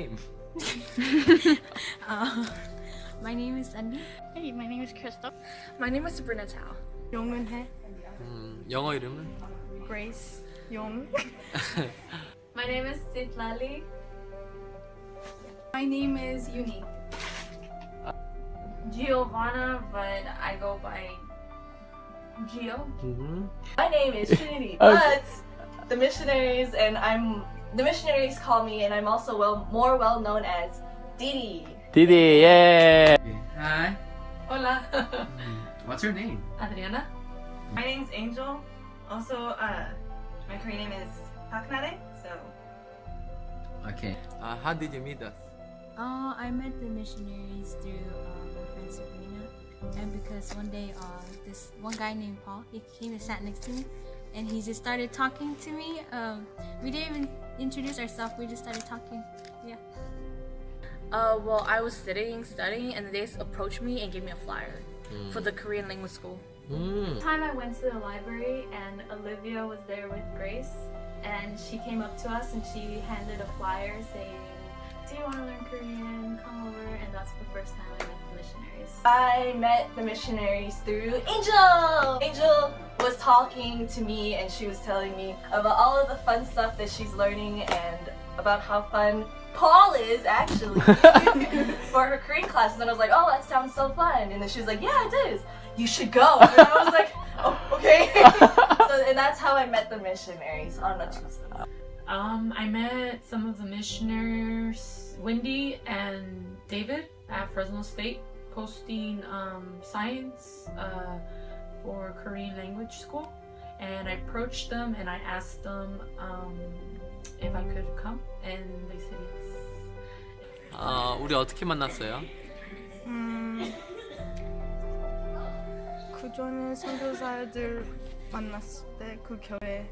name? My name is Andy. Hey, my name is Crystal. My name is Sabrina Tao. 용은혜. 영어 이름은? Grace. 용. My name is Sitlali. My name is Uni. Giovanna, but I go by Gio. Mm-hmm. My name is Trinity, but the missionaries call me, and I'm also more well known as Didi. Didi, yeah. Hi. Hola. What's your name? Adriana. My name's Angel. Also, my Korean name is Paknare. So Okay. How did you meet us? I met the missionaries through my friend Sabrina, and because one day this one guy named Paul, he came and sat next to me, and he just started talking to me. We didn't even introduce ourselves. We just started talking. Yeah. Well, I was studying, and they approached me and gave me a flyer for the Korean language school. Mm. Time I went to the library and Olivia was there with Grace, and she came up to us and she handed a flyer saying, "Do you want to learn Korean? Come over." And that's the first time I met the missionaries. I met the missionaries through Angel. Angel was talking to me, and she was telling me about all of the fun stuff that she's learning and about how fun Paul is actually for her Korean classes. And I was like, "Oh, that sounds so fun." And then she was like, "Yeah, it is. You should go." And I was like, "Oh, okay." And that's how I met the missionaries on a Tuesday. I met some of the missionaries, Wendy and David, at Fresno State, posting science for Korean language school. And I approached them and I asked them if I could come, and they said yes. 우리 어떻게 만났어요? 그 전에 선교사들 만났을 때 그 교회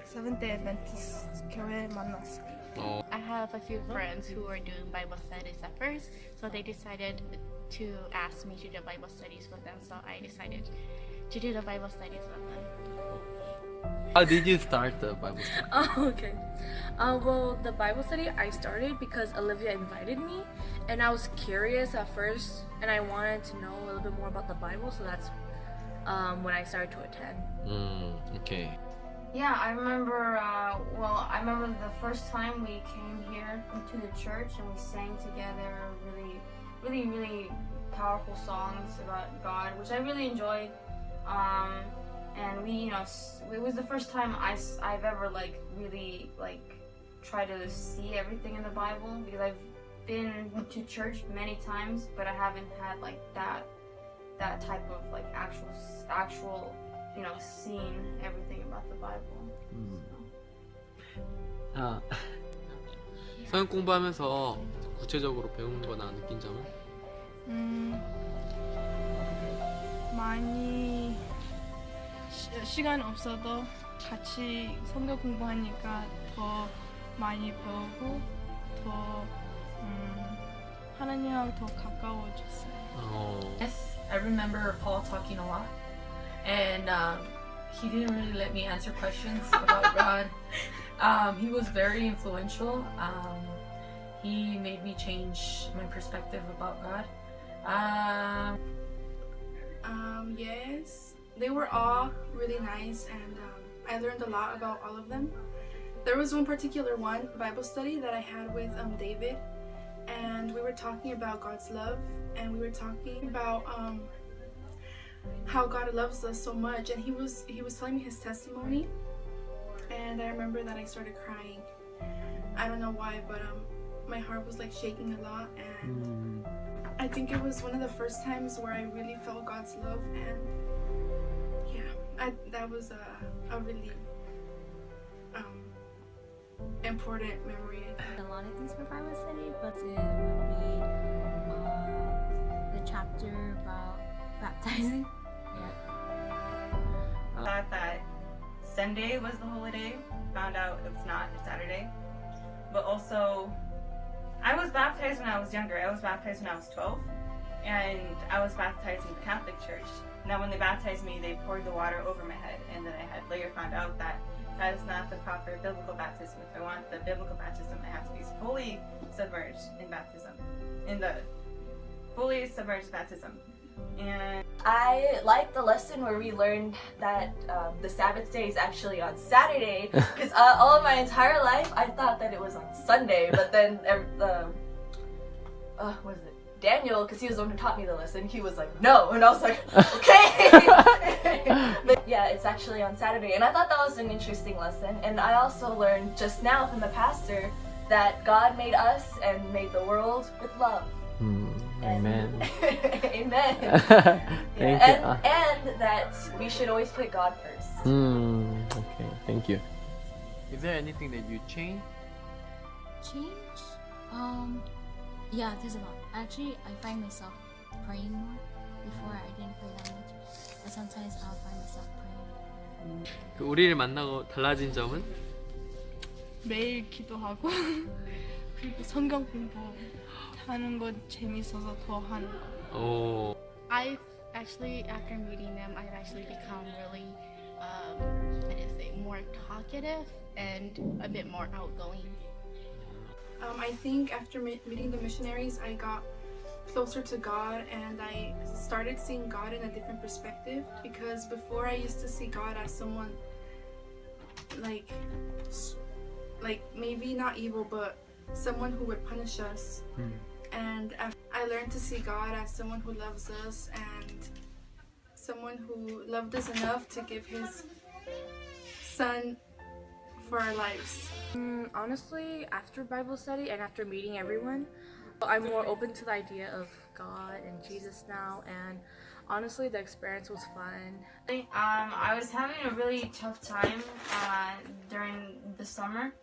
세븐데이 애드벤티스트 교회 만났어요. I have a few friends who are doing Bible studies at first, so they decided to ask me to do Bible studies with them, so I decided to do the Bible studies with them. How did you start the Bible study? Oh, okay. Well, the Bible study I started because Olivia invited me, and I was curious at first, and I wanted to know a little bit more about the Bible, so that's when I started to attend. Okay. Yeah, I remember, I remember the first time we came here to the church and we sang together really powerful songs about God, which I really enjoyed. And we, it was the first time I've ever really tried to see everything in the Bible, because I've been to church many times, but I haven't had that type of actual seeing everything about the Bible. 성경 공부하면서 구체적으로 배운 거나 느낀 점은? 많이 시간 없어도 같이 성경 공부하니까 더 많이 배우고 더 하나님하고 더 가까워졌어요. Yes, I remember Paul talking a lot, and he didn't really let me answer questions about God. He was very influential. He made me change my perspective about God. Yes, they were all really nice, and I learned a lot about all of them. There was one particular Bible study that I had with David, and we were talking about God's love, and we were talking about how God loves us so much, and he was telling me his testimony, and I remember that I started crying. I don't know why, but my heart was shaking a lot, and I think it was one of the first times where I really felt God's love, and yeah, that was a really important memory. A lot of things for Bible study, but it would be the chapter about baptizing. I thought that Sunday was the holiday. Found out it's not, it's Saturday. But also, I was baptized when I was younger. I was baptized when I was 12. and I was baptized in the Catholic Church. Now when they baptized me, they poured the water over my head, and then I had later found out that that is not the proper biblical baptism. If I want the biblical baptism, I have to be fully submerged in baptism, in the fully submerged baptism. And I like the lesson where we learned that the Sabbath day is actually on Saturday, because all of my entire life I thought that it was on Sunday, but then what is it? Daniel, because he was the one who taught me the lesson, he was like, no, and I was like, okay. But yeah, it's actually on Saturday, and I thought that was an interesting lesson. And I also learned just now from the pastor that God made us and made the world with love. Amen. Amen. Thank Yeah, you. and that we should always put God first. Okay, thank you. Is there anything that you change? Change? Yeah, there's a lot. Actually, I find myself praying more. Before I didn't pray that much. But sometimes I'll find myself praying. 그 우리를 만나고 달라진 점은? 매일 기도하고 그리고 성경 공부하는 거 재밌어서 더 하는 거. 오. I've actually, after meeting them, I've actually become really, I didn't say, more talkative and a bit more outgoing. I think after meeting the missionaries, I got closer to God and I started seeing God in a different perspective, because before I used to see God as someone like maybe not evil, but someone who would punish us. And I learned to see God as someone who loves us and someone who loved us enough to give his son for our lives. Honestly, after Bible study and after meeting everyone, I'm more open to the idea of God and Jesus now, and honestly the experience was fun. I was having a really tough time during the summer,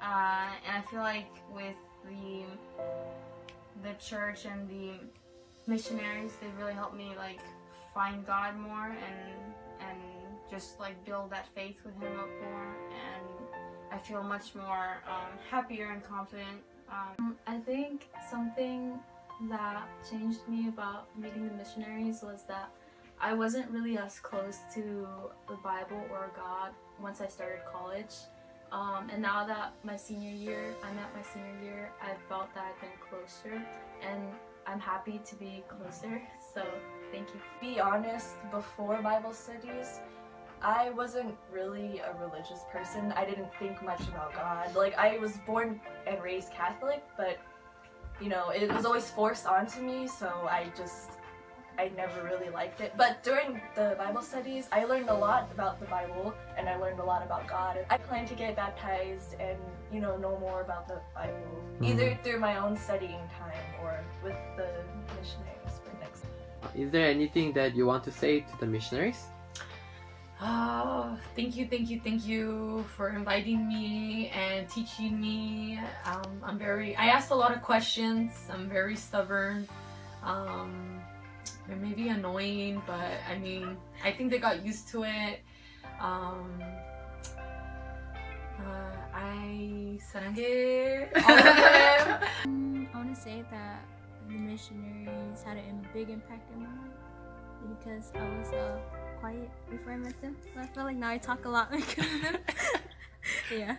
and I feel like with the church and the missionaries, they really helped me like find God more and just like build that faith with him up more, and I feel much more happier and confident. I think something that changed me about meeting the missionaries was that I wasn't really as close to the Bible or God once I started college. And now that I'm at my senior year, I felt that I've been closer, and I'm happy to be closer, so thank you. To be honest, before Bible studies, I wasn't really a religious person. I didn't think much about God. Like, I was born and raised Catholic, but, you know, it was always forced onto me, so I never really liked it. But during the Bible studies, I learned a lot about the Bible, and I learned a lot about God. I plan to get baptized and, you know more about the Bible, either through my own studying time or with the missionaries for next. Is there anything that you want to say to the missionaries? Thank you for inviting me and teaching me. I asked a lot of questions. I'm very stubborn. It may be annoying, but I mean, I think they got used to it. I 사랑해 all of them. I want to say that the missionaries had a big impact on my life because I was quiet before I met them. I feel like now I talk a lot because of them. Yeah.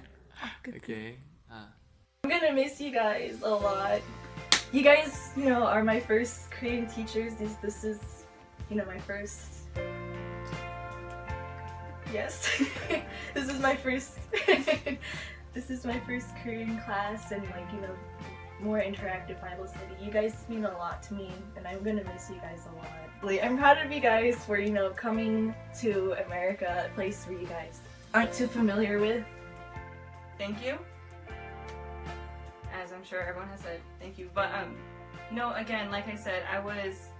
Okay. I'm gonna miss you guys a lot. You guys, you know, are my first Korean teachers. This is, you know, my first. Yes, this is my first. This is my first Korean class, and like, you know, more interactive Bible study. You guys mean a lot to me, and I'm gonna miss you guys a lot. I'm proud of you guys for, you know, coming to America, a place where you guys aren't too familiar with. Thank you. As I'm sure everyone has said, thank you. But no, again, like I said, I was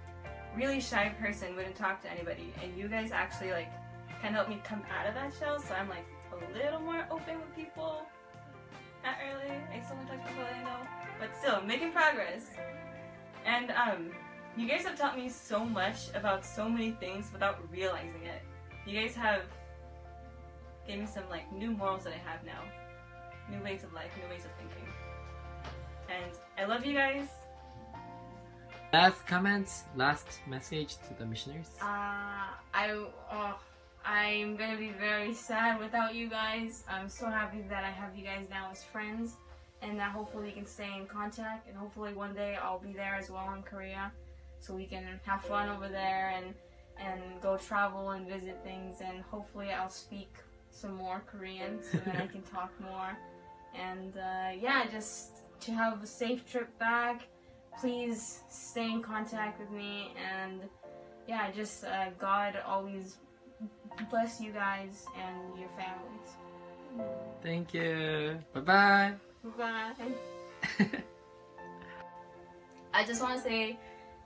really shy person, wouldn't talk to anybody, and you guys actually like kind of helped me come out of that shell. So I'm like a little more open with people. Not really. I still don't talk to people I know, but still making progress. And you guys have taught me so much about so many things without realizing it. You guys have gave me some like new morals that I have now, new ways of life, new ways of thinking. And I love you guys. Last comments, last message to the missionaries. I'm gonna be very sad without you guys. I'm so happy that I have you guys now as friends, and that hopefully we can stay in contact, and hopefully one day I'll be there as well in Korea, so we can have fun over there and go travel and visit things, and hopefully I'll speak some more Korean so that I can talk more. And yeah, just to have a safe trip back. Please stay in contact with me, and yeah, just God always bless you guys and your families. Thank you. Bye-bye. Bye. I just want to say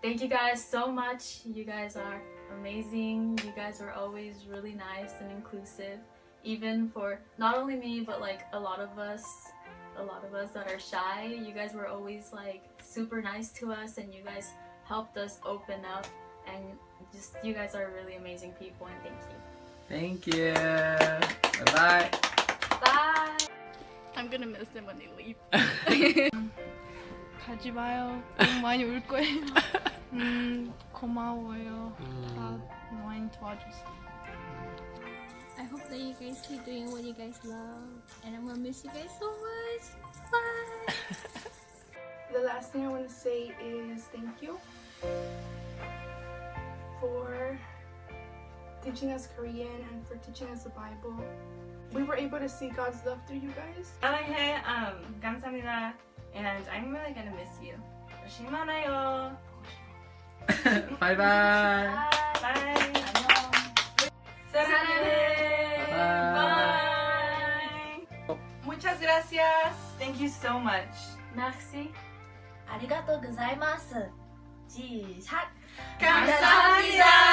thank you guys so much. You guys are amazing. You guys are always really nice and inclusive, even for not only me but like a lot of us that are shy. You guys were always like super nice to us, and you guys helped us open up, and just you guys are really amazing people, and thank you. Thank you. Bye-bye. Bye. I'm gonna miss them when they leave. 가지 마요. 너무 많이 울 거예요. 고마워요. 다 많이 도와주세요. I hope that you guys keep doing what you guys love, and I'm gonna miss you guys so much. Bye. The last thing I want to say is thank you for teaching us Korean and for teaching us the Bible. We were able to see God's love through you guys. 사랑해. 감사합니다. And I'm really gonna miss you. 조심 많아요. Bye-bye. Bye. 사랑해. Bye. Muchas gracias. Thank you so much. Merci. 아리가또 고자이마스. 시작. 감사합니다.